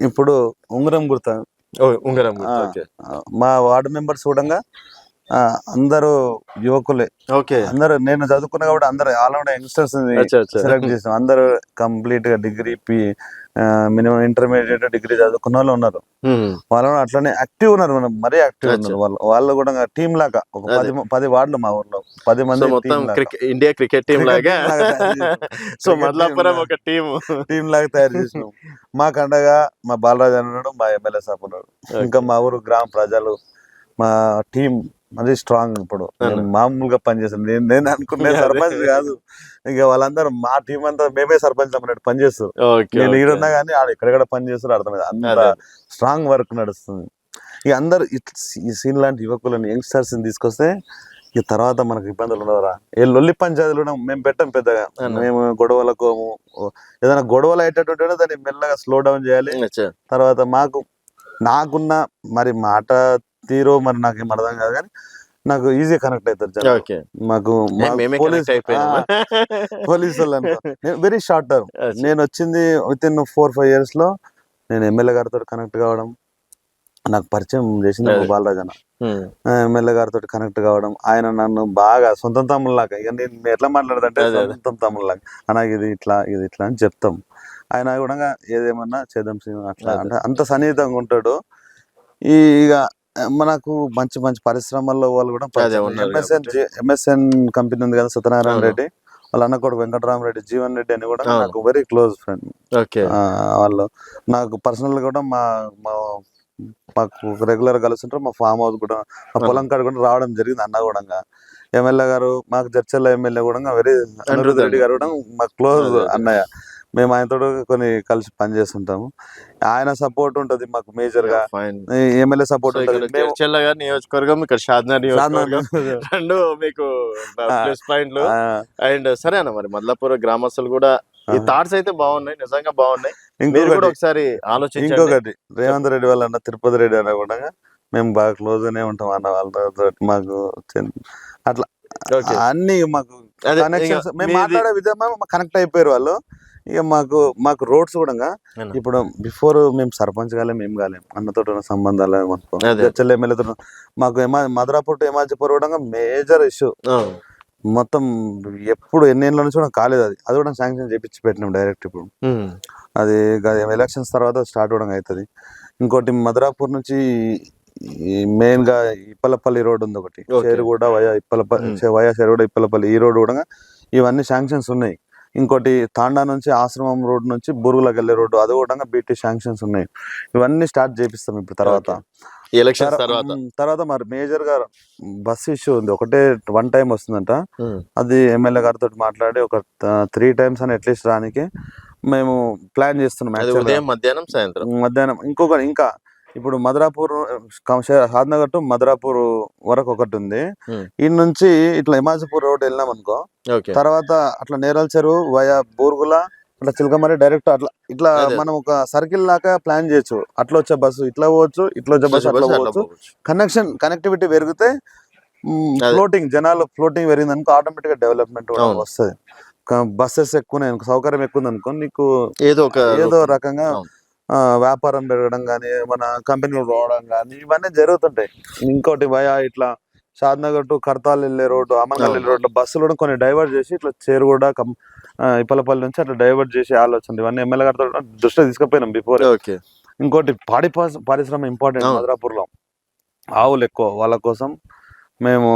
ఇప్పుడు ఉంగరం గుర్తు. ఉంగరం మా వార్డు మెంబర్స్ కూడా అందరూ యువకులే. ఓకే. అందరూ నేను చదువుకున్నా కాబట్టి అందరు ఆల్రెడీ యంగ్స్టర్స్ సెలెక్ట్ చేసాం. అందరూ కంప్లీట్ గా డిగ్రీ మినిమం ఇంటర్మీడియట్ డిగ్రీ చదువుకున్న వాళ్ళు ఉన్నారు. వాళ్ళు అట్లనే యాక్టివ్ ఉన్నారు, మనం మరీ యాక్టివ్ ఉన్నారు. వాళ్ళు కూడా టీమ్ లాగా ఒక 10 వార్డులు మా ఊర్లో 10 మంది ఇండియా క్రికెట్ టీమ్ లాగా. సో మదలాపురం ఒక టీమ్ లాగా తయారు చేసినాం. మాకు అండగా మా బాలరాజు అన్నాడు, మా ఎమ్మెల్యే సాబ్ ఉన్నాడు, ఇంకా మా ఊరు గ్రామ ప్రజలు, మా టీం అది స్ట్రాంగ్. ఇప్పుడు మామూలుగా పనిచేస్తాను. నేను అనుకునే సర్పంచ్ కాదు, ఇంకా వాళ్ళందరూ మా టీం అంతా మేమే సర్పంచ్ అన్నట్టు పనిచేస్తారు. నేను ఈడున్నా కానీ ఎక్కడెక్కడ పని చేస్తారు అర్థమైంది. అంత స్ట్రాంగ్ వర్క్ నడుస్తుంది. ఇక అందరు ఈ సీన్ లాంటి యువకులను యంగ్స్టర్స్ తీసుకొస్తే ఇక తర్వాత మనకు ఇబ్బందులు ఉండవరా. ఏ లొల్లి పంచాయతీలు కూడా మేము పెట్టాం పెద్దగా. మేము గొడవలకు ఏదైనా గొడవలు అయ్యేటట్టు దాన్ని మెల్లగా స్లో డౌన్ చేయాలి. తర్వాత నాకున్న మరి మాట తీరో మరి నాకేం అర్థం కాదు కానీ నాకు ఈజీ కనెక్ట్ అవుతారు. మాకు పోలీసు వాళ్ళు వెరీ షార్ట్ టర్మ్. నేను వచ్చింది విత్ ఇన్ 4-5 years లో నేను ఎమ్మెల్యే గారితో కనెక్ట్ కావడం, నాకు పరిచయం చేసింది బాలరాజు అన్న. ఎమ్మెల్యే గారితో కనెక్ట్ కావడం, ఆయన నన్ను బాగా సొంతం తమ్ముళ్ళలాగా, ఇక నేను ఎట్లా మాట్లాడదంటే సొంతం తమ్ముళ్ళలాగా నాకు ఇది ఇట్లా అని చెప్తాం. ఆయన కూడా ఏదేమన్నా చేద్దాం అట్లా అంటే అంత సన్నిహితంగా ఉంటాడు. ఇక మనకు మంచి మంచి పరిశ్రమల్లో వాళ్ళు కూడా ఎంఎస్ఎన్ కంపెనీ ఉంది కదా, సత్యనారాయణ రెడ్డి వాళ్ళ అన్న కొడుకు వెంకటరామరెడ్డి, జీవన్ రెడ్డి అని కూడా నాకు వెరీ క్లోజ్ ఫ్రెండ్. వాళ్ళు నాకు పర్సనల్ కూడా మాకు రెగ్యులర్ కలుస్తుంటారు. మా ఫామ్ హౌస్ కూడా, మా పొలం కాడ కూడా రావడం జరిగింది. అన్న కూడా ఎమ్మెల్యే గారు, మాకు జడ్చర్ల ఎమ్మెల్యే కూడా వెరీ అనిరుద్ధ్ రెడ్డి గారు కూడా మాకు క్లోజ్ అన్నయ్య. మేము ఆయనతో కొన్ని కలిసి పనిచేస్తుంటాము. ఆయన సపోర్ట్ ఉంటది మాకు మేజర్ గా, ఎమ్మెల్యే సపోర్ట్ ఉంటది. నియోజకవర్గం ఇక్కడ షాద్నగర్ నియోజకవర్గం రెండు మీకు ప్లస్ పాయింట్లు. అండ్ సరే అన్న, మరి మదలాపూర్ గ్రామస్తులు కూడా ఈ థాట్స్ అయితే బాగున్నాయి, నిజంగా బాగున్నాయి. ఇంకొకటి ఒకసారి ఆలోచించండి. ఇంకొకటి రేవంత్ రెడ్డి వాళ్ళ అన్న, తిరుపతి రెడ్డి అన్న కూడా మేము బాగా క్లోజ్ గానే ఉంటాం అన్న వాళ్ళతో. మాకు అట్లా అన్ని మాకు కనెక్షన్స్, మేము మాట్లాడే విధంగా కనెక్ట్ అయిపోయారు వాళ్ళు. ఇక మాకు రోడ్స్ కూడా ఇప్పుడు బిఫోర్ మేము సర్పంచ్ కాలేం, ఏం కాలేం, అన్నతో సంబంధాలు అనుకో, చర్చలు ఎమ్మెల్యేతో. మాకు మదరాపూర్ టు ఎమాజిపూర్ కూడా మేజర్ ఇష్యూ. మొత్తం ఎప్పుడు ఎన్నేళ్ళ నుంచి కూడా కాలేదు. అది కూడా శాంక్షన్ చేపించి పెట్టినాం డైరెక్ట్. ఇప్పుడు అది ఎలక్షన్స్ తర్వాత స్టార్ట్ అవడం అవుతుంది. ఇంకోటి మదరాపూర్ నుంచి మెయిన్ గా ఇప్పలపల్లి రోడ్ ఉంది ఒకటి, చేరుగూడ వయా చేరుగూడ ఇప్పలపల్లి, ఈ రోడ్ కూడా ఇవన్నీ శాంక్షన్స్ ఉన్నాయి. ఇంకోటి తాండా నుంచి ఆశ్రమం రోడ్ నుంచి బురుగులకు వెళ్ళే రోడ్డు, అది కూడా బీటీ శాంక్షన్స్ ఉన్నాయి. ఇవన్నీ స్టార్ట్ చేపిస్తాం ఇప్పుడు. తర్వాత మరి మేజర్ గా బస్ ఇష్యూ ఉంది ఒకటే, 1 time వస్తుందంట. అది ఎమ్మెల్యే గారితో మాట్లాడి ఒక 3 times అని అట్లీస్ట్ రానికి మేము ప్లాన్ చేస్తున్నాం. మధ్యాహ్నం ఇంకా ఇప్పుడు మదరాపూర్ షాద్నగర్ టు మదరాపూర్ వరకు ఒకటి ఉంది. ఈ నుంచి ఇట్లా ఎమాజిపూర్ రోడ్ వెళ్ళినాం అనుకో, తర్వాత అట్లా నేరల్ చెరువు వయా బూర్గుల అట్లా చిలకమరి డైరెక్ట్ అట్లా ఇట్లా మనం ఒక సర్కిల్ లాగా ప్లాన్ చేయొచ్చు. అట్లా వచ్చే బస్సు ఇట్లా పోవచ్చు, ఇట్లా వచ్చే బస్సు అట్లా పోవచ్చు. కనెక్టివిటీ పెరిగితే ఫ్లోటింగ్ జనాలు ఫ్లోటింగ్ పెరిగింది అనుకో, ఆటోమేటిక్ గా డెవలప్మెంట్ కూడా వస్తుంది. బస్సెస్ ఎక్కువ సౌకర్యం ఎక్కువ ఉంది అనుకో, నీకు ఏదో రకంగా వ్యాపారం పెరగడం కానీ, మన కంపెనీలు రావడం కానీ ఇవన్నీ జరుగుతుంటాయి. ఇంకోటి ఇట్లా షాద్నగర్ టు కర్తాల్ వెళ్ళే రోడ్డు, అమన్గల్ వెళ్ళే రోడ్డు బస్సులు కూడా కొన్ని డైవర్ట్ చేసి ఇట్లా చేరుగూడ ఇప్పలపల్లి నుంచి అట్లా డైవర్ట్ చేసే ఆలోచన ఇవన్నీ ఎమ్మెల్యే గారితో దృష్టిలో తీసుకుపోయినాం బిఫోర్. ఇంకోటి పాడి పరిశ్రమ ఇంపార్టెంట్ మధురాపూర్ లో, ఆవులు ఎక్కువ, వాళ్ళ కోసం మేము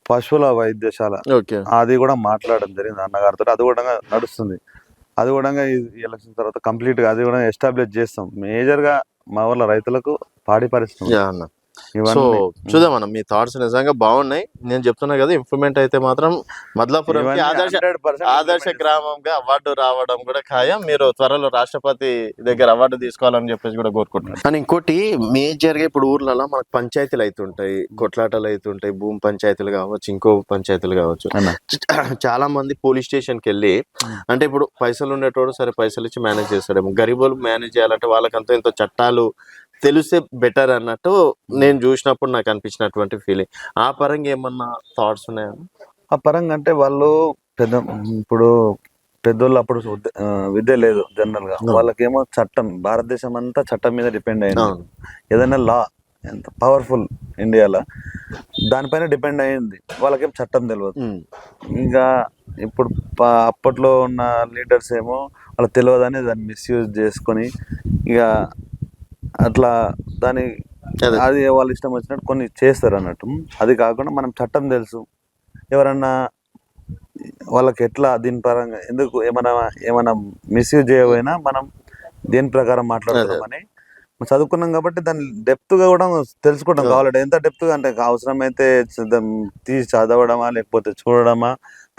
పశువుల వైద్యశాల అది కూడా మాట్లాడడం జరిగింది అన్నగారితో. అది కూడా నడుస్తుంది. అది కూడా ఈ ఎలక్షన్ తర్వాత కంప్లీట్ గా అది కూడా ఎస్టాబ్లిష్ చేస్తాం. మేజర్ గా మా ఊర్లో రైతులకు పాడి పరిశ్రమ. సో చూద్దాం మనం, మీ థాట్స్ నిజంగా బాగున్నాయి. నేను చెప్తున్నా కదా, ఇంప్రూవ్మెంట్ అయితే మాత్రం మద్లాపురం ఆదర్శ గ్రామంగా అవార్డు రావడం కూడా ఖాయం. మీరు త్వరలో రాష్ట్రపతి దగ్గర అవార్డు తీసుకోవాలని చెప్పేసి కూడా కోరుకుంటున్నాను. కానీ ఇంకోటి మేజర్ గా ఇప్పుడు ఊర్లలో మనకు పంచాయతీలు అవుతుంటాయి, కొట్లాటలు అవుతుంటాయి, భూమి పంచాయతీలు కావచ్చు, ఇంకో పంచాయతీలు కావచ్చు. చాలా మంది పోలీస్ స్టేషన్ కి వెళ్ళి, అంటే ఇప్పుడు పైసలు ఉండేటోడు సరే పైసలు ఇచ్చి మేనేజ్ చేస్తాడేమో, గరీబులు మేనేజ్ చేయాలంటే వాళ్ళకంతా ఎంతో చట్టాలు తెలిసే బెటర్ అన్నట్టు నేను చూసినప్పుడు నాకు అనిపించినటువంటి ఫీలింగ్. ఆ పరంగా ఏమన్నా థాట్స్ ఉన్నాయా? ఆ పరంగా అంటే వాళ్ళు ఇప్పుడు పెద్దోళ్ళు అప్పుడు విద్య లేదు జనరల్ గా, వాళ్ళకేమో చట్టం, భారతదేశం అంతా చట్టం మీద డిపెండ్ అయింది. ఏదైనా లా ఎంత పవర్ఫుల్ ఇండియాలో దానిపైన డిపెండ్ అయింది. వాళ్ళకేం చట్టం తెలియదు. ఇంకా ఇప్పుడు అప్పట్లో ఉన్న లీడర్స్ ఏమో వాళ్ళకి తెలియదని దాన్ని మిస్యూజ్ చేసుకొని ఇక అట్లా దాని అది వాళ్ళ ఇష్టం వచ్చినట్టు కొన్ని చేస్తారు అన్నట్టు. అది కాకుండా మనం చట్టం తెలుసు, ఎవరన్నా వాళ్ళకి ఎట్లా దీని పరంగా ఎందుకు ఏమైనా మిస్యూజ్ చేయకపోయినా మనం దేని ప్రకారం మాట్లాడతామని చదువుకున్నాం కాబట్టి దాన్ని డెప్త్ గా కూడా తెలుసుకుంటాం. కావాలంటే ఎంత డెప్త్ గా అంటే అవసరమైతే తీసి చదవడమా లేకపోతే చూడడమా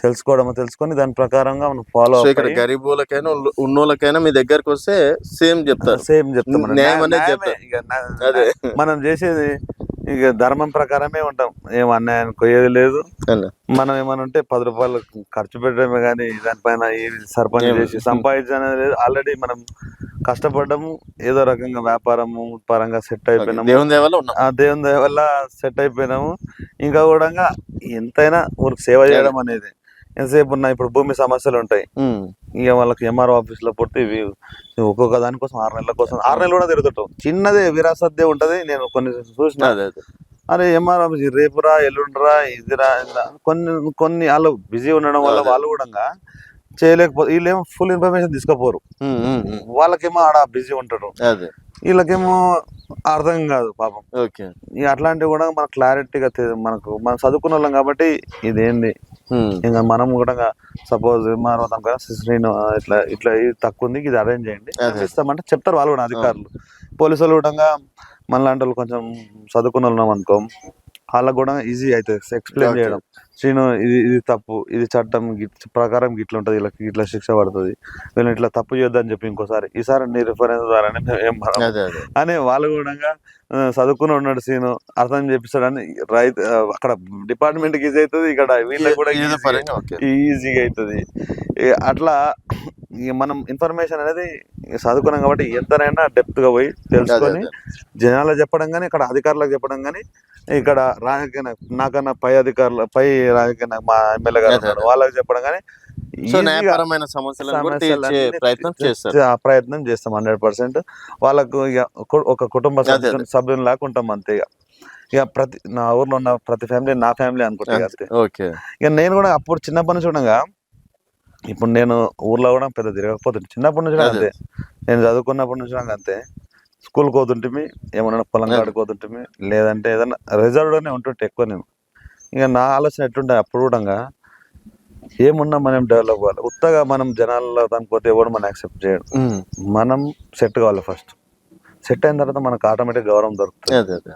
తెలుసుకోవడమా, తెలుసుకొని దాని ప్రకారంగా మనం ఫాలో ఇక్కడ గరీబులకైనా ఉన్నోళ్ళకైనా మీ దగ్గరకు వస్తే సేమ్ చెప్తాం. మనం చేసేది ఇక ధర్మం ప్రకారమే ఉంటాం, ఏం అన్యాయానికి పోయేది లేదు. మనం ఏమైనా ఉంటే 10 రూపాయలు ఖర్చు పెట్టడమే కానీ దానిపైన ఈ సర్పంచ్ చేసి సంపాదించనేది లేదు. ఆల్రెడీ మనం కష్టపడ్డాము, ఏదో రకంగా వ్యాపారము పరంగా సెట్ అయిపోయినాము, దేవుని దయ వల్ల సెట్ అయిపోయినాము. ఇంకా కూడా ఎంతైనా ఊరికి సేవ చేయడం అనేది ఎంతసేపు ఉన్నా. ఇప్పుడు భూమి సమస్యలు ఉంటాయి, ఇక వాళ్ళకి ఎంఆర్ఓ ఆఫీస్ లో పుట్టి ఒక్కొక్క దానికోసం 6 నెలల కోసం 6 నెలలు కూడా తిరుగుతుంటాం. చిన్నదే విరాసద్దే ఉంటది. నేను కొన్ని చూసిన, అరే ఎంఆర్ఓ ఆఫీస్ రేపురా ఎల్లుండిరా ఇదిరా, కొన్ని వాళ్ళు బిజీ ఉండడం వల్ల వాళ్ళు కూడా చేయలేకపోతే వీళ్ళేమో ఫుల్ ఇన్ఫర్మేషన్ తీసుకుపోరు. వాళ్ళకేమో ఆడ బిజీ ఉంటారు, వీళ్ళకేమో అర్థం కాదు పాపం. ఇక అట్లాంటివి కూడా మన క్లారిటీగా మనం చదువుకున్న వాళ్ళం కాబట్టి ఇదేంది ఇంకా మనం కూడా సపోజ్ శ్రీను ఇట్లా ఇట్లా ఇది తక్కువ ఉంది, ఇది అరేంజ్ చేయండి ఇస్తామంటే చెప్తారు వాళ్ళు కూడా, అధికారులు. పోలీసు వాళ్ళు కూడా మనలాంటి వాళ్ళు కొంచెం చదువుకున్న ఉన్నాం అనుకో, వాళ్ళకు కూడా ఈజీ అవుతుంది ఎక్స్ప్లెయిన్ చేయడం. శ్రీను ఇది తప్పు, ఇది చట్టం ప్రకారం గిట్ల ఉంటుంది, వీళ్ళకి ఇట్లా శిక్ష పడుతుంది, వీళ్ళని ఇట్లా తప్పు చేయొద్దని చెప్పి ఇంకోసారి ఈసారి నీ రిఫరెన్స్ ద్వారానే ఏం అని వాళ్ళు కూడా చదువుకుని ఉన్నాడు శ్రీను అర్థం చేపిస్తాడని అక్కడ డిపార్ట్మెంట్ కి ఈజీ అవుతుంది, ఇక్కడ వీళ్ళకి కూడా ఈజీగా అవుతుంది. అట్లా మనం ఇన్ఫర్మేషన్ అనేది చదువుకున్నాం కాబట్టి ఎంతనైనా డెప్త్ గా పోయి తెలుసుకొని జనాలకు చెప్పడం కానీ, ఇక్కడ అధికారులకు చెప్పడం కానీ, ఇక్కడ రాజకీయ నాకన్నా పై అధికారులు రాజకీయ మా ఎమ్మెల్యే గారు వాళ్ళకి చెప్పడం కానీ ప్రయత్నం చేస్తాం 100%. వాళ్ళకు ఒక కుటుంబ సభ్యులు లాగా ఉంటాం అంతే. ఇక నా ఊర్లో ఉన్న ప్రతి ఫ్యామిలీ నా ఫ్యామిలీ అనుకుంటా. ఇక నేను కూడా అప్పుడు చిన్నప్పటి నుంచి ఉండగా, ఇప్పుడు నేను ఊర్లో కూడా పెద్ద తిరగకపోతుంది, చిన్నప్పటి నుంచి అంతే. నేను చదువుకున్నప్పటి నుంచి అంతే. స్కూల్కి పోతుంటే ఏమన్నా పొలం కాడుకోతుంటే, లేదంటే ఏదైనా రిజర్వ్లోనే ఉంటుంటే ఎక్కువ. నేను ఇక నా ఆలోచన ఎట్లుంటే అప్పుడు కూడా ఏమున్నా మనం డెవలప్ అవ్వాలి. ఉత్తగా మనం జనాల్లో దానికి పోతే ఎవరు మనం యాక్సెప్ట్ చేయడం. మనం సెట్ కావాలి ఫస్ట్. సెట్ అయిన తర్వాత మనకు ఆటోమేటిక్ గౌరవం దొరుకుతుంది.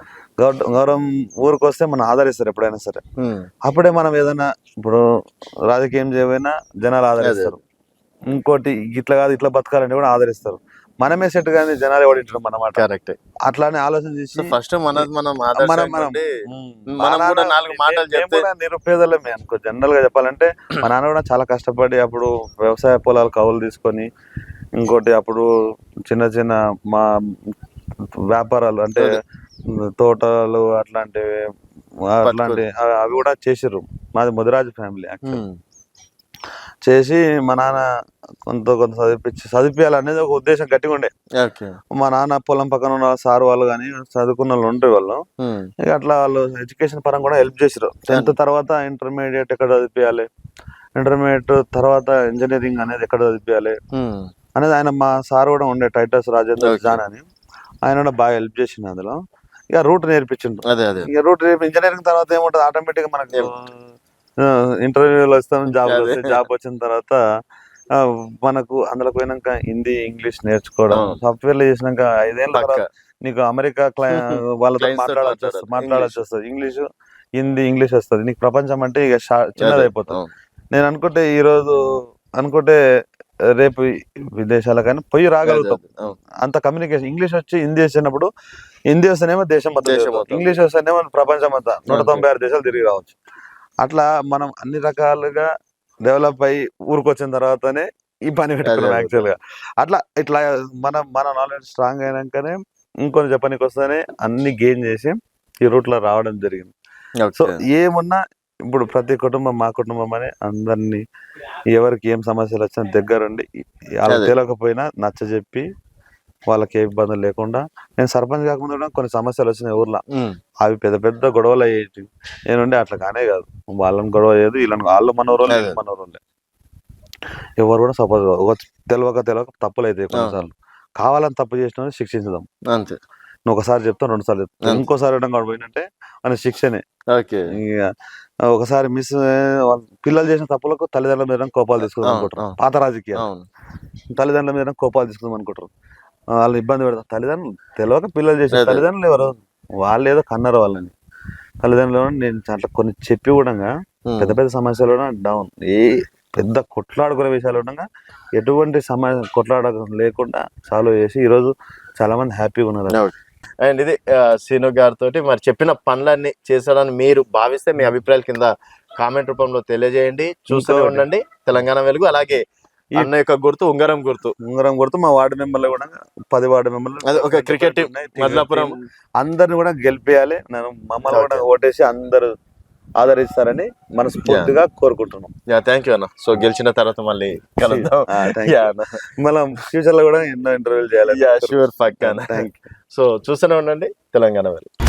గౌరవం ఊరికి వస్తే మనం ఆదరిస్తారు ఎప్పుడైనా సరే. అప్పుడే మనం ఏదైనా ఇప్పుడు రాజకీయం చేయమైనా జనాలు ఆదరిస్తారు. ఇంకోటి ఇట్లా కాదు ఇట్లా బతకాలంటే కూడా ఆదరిస్తారు. మనమే సెట్ కానీ జనాలు ఎవడింటారు అన్నమాట. కరెక్ట్. అట్లానే ఆలోచన చేసి ఫస్ట్ నిరుపేదలమే అనుకో. జనరల్ గా చెప్పాలంటే మా నాన్న కూడా చాలా కష్టపడి అప్పుడు వ్యవసాయ పొలాలు కవులు తీసుకొని, ఇంకోటి అప్పుడు చిన్న చిన్న మా వ్యాపారాలు అంటే తోటలు అట్లాంటివి అవి కూడా చేసిర్రు. మాది ముదిరాజు ఫ్యామిలీ యాక్చువల్. చేసి మా నాన్న కొంత చదివించాలనేది ఒక ఉద్దేశం గట్టిగా ఉండే. మా నాన్న పొలం పక్కన ఉన్న సార్ వాళ్ళు కానీ చదువుకున్న వాళ్ళు ఉండే వాళ్ళు, ఇక అట్లా వాళ్ళు ఎడ్యుకేషన్ పరంగా కూడా హెల్ప్ చేసారు. 10th తర్వాత ఇంటర్మీడియట్ ఎక్కడ చదివించాలి, ఇంటర్మీడియట్ తర్వాత ఇంజనీరింగ్ అనేది ఎక్కడ చదివించాలి అనేది ఆయన మా సార్ కూడా ఉండే, టైటస్ రాజేంద్ర జాన్ అని, ఆయన కూడా బాగా హెల్ప్ చేసిండు అందులో. ఇక రూట్ నేర్పించిండు. ఇక రూట్ ఇంజనీరింగ్ తర్వాత ఏముంటది, ఆటోమేటిక్ గా మనకు ఇంటర్వ్యూలో వస్తాం, జాబ్ వచ్చిన తర్వాత మనకు అందులో పోయినాక హిందీ ఇంగ్లీష్ నేర్చుకోవడం, సాఫ్ట్వేర్ లో చేసినాక 5 ఏళ్ళ తర్వాత నీకు అమెరికా వాళ్ళతో మాట్లాడచ్చు వస్తుంది, హిందీ ఇంగ్లీష్ వస్తుంది, నీకు ప్రపంచం అంటే ఇక చిన్నదైపోతుంది. నేను అనుకుంటే ఈ రోజు అనుకుంటే రేపు విదేశాలకైనా పోయి రాగలుగుతాం. అంత కమ్యూనికేషన్ ఇంగ్లీష్ వచ్చి హిందీ వచ్చినప్పుడు, హిందీ వస్తేనేమో దేశం మొత్తం, ఇంగ్లీష్ వస్తేనేమో ప్రపంచం అంతా 196 దేశాలు తిరిగి రావచ్చు. అట్లా మనం అన్ని రకాలుగా డెవలప్ అయ్యి ఊరికొచ్చిన తర్వాతనే ఈ పని పెట్టుకున్నాం యాక్చువల్ గా. అట్లా ఇట్లా మన నాలెడ్జ్ స్ట్రాంగ్ అయినాకనే ఇంకొన్ని చెప్పనికి వస్తేనే అన్ని గెయిన్ చేసి ఈ రూట్ లో రావడం జరిగింది. సో ఏమున్నా ఇప్పుడు ప్రతి కుటుంబం మా కుటుంబం అని అందరినీ, ఎవరికి ఏం సమస్యలు వచ్చినా దగ్గరుండి, వాళ్ళకి తెలియకపోయినా నచ్చ చెప్పి వాళ్ళకి ఏ ఇబ్బందులు లేకుండా. నేను సర్పంచ్ కాకముందు కూడా కొన్ని సమస్యలు వచ్చినాయి ఊర్లో, అవి పెద్ద పెద్ద గొడవలు అయ్యేటి. నేనుండే అట్లా కానే కాదు, వాళ్ళని గొడవ అయ్యేది, వాళ్ళు మనోరోళ్ళే ఎవరు కూడా సపోజ్ తెలియక తప్పులు అవుతాయి కొన్నిసార్లు. కావాలని తప్పు చేసిన శిక్షించదాం అంతే. నువ్వు ఒకసారి చెప్తాను, 2 సార్లు చెప్తాను, ఇంకోసారి పోయినంటే మన శిక్షనే. ఒకసారి పిల్లలు చేసిన తప్పులకు తల్లిదండ్రుల మీద కోపాలు తీసుకుందాం అనుకుంటారు, పాత రాజకీయాలు. తల్లిదండ్రుల మీద కోపాలు తీసుకుందాం అనుకుంటారు, వాళ్ళు ఇబ్బంది పెడతారు. తల్లిదండ్రులు తెలియక పిల్లలు చేసిన తల్లిదండ్రులు ఎవరు, వాళ్ళు ఏదో కన్నారు వాళ్ళని. తల్లిదండ్రులు నేను అట్లా కొన్ని చెప్పి కూడా పెద్ద పెద్ద సమస్యలు కూడా డౌన్, ఏ పెద్ద కొట్లాడుకునే విషయాలు ఉండగా ఎటువంటి కొట్లాడ లేకుండా సాల్వ్ చేసి ఈరోజు చాలా మంది హ్యాపీగా ఉన్నారు. అండ్ ఇది శ్రీను గారితో మరి చెప్పిన పనులన్నీ చేశాడని మీరు భావిస్తే మీ అభిప్రాయాల కింద కామెంట్ రూపంలో తెలియజేయండి. చూస్తూనే ఉండండి తెలంగాణ వెలుగు. అలాగే అన్న యొక్క గుర్తు ఉంగరం గుర్తు మా వార్డు మెంబర్లు కూడా 10 వార్డు మెంబర్లు ఒక క్రికెట్ టీం మదలాపురం అందరిని కూడా గెలిపేయాలి. నేను మమ్మల్ని కూడా ఓటేసి అందరూ ఆదరిస్తారని మనస్ఫూర్తిగా కోరుకుంటున్నాం. థ్యాంక్ యూ అన్న. సో గెలిచిన తర్వాత మళ్ళీ కలుద్దాం. మళ్ళీ ఫ్యూచర్ లో కూడా ఎన్నో ఇంటర్వ్యూలు చేయాలి. సో చూస్తూనే ఉండండి తెలంగాణ వెలుగు.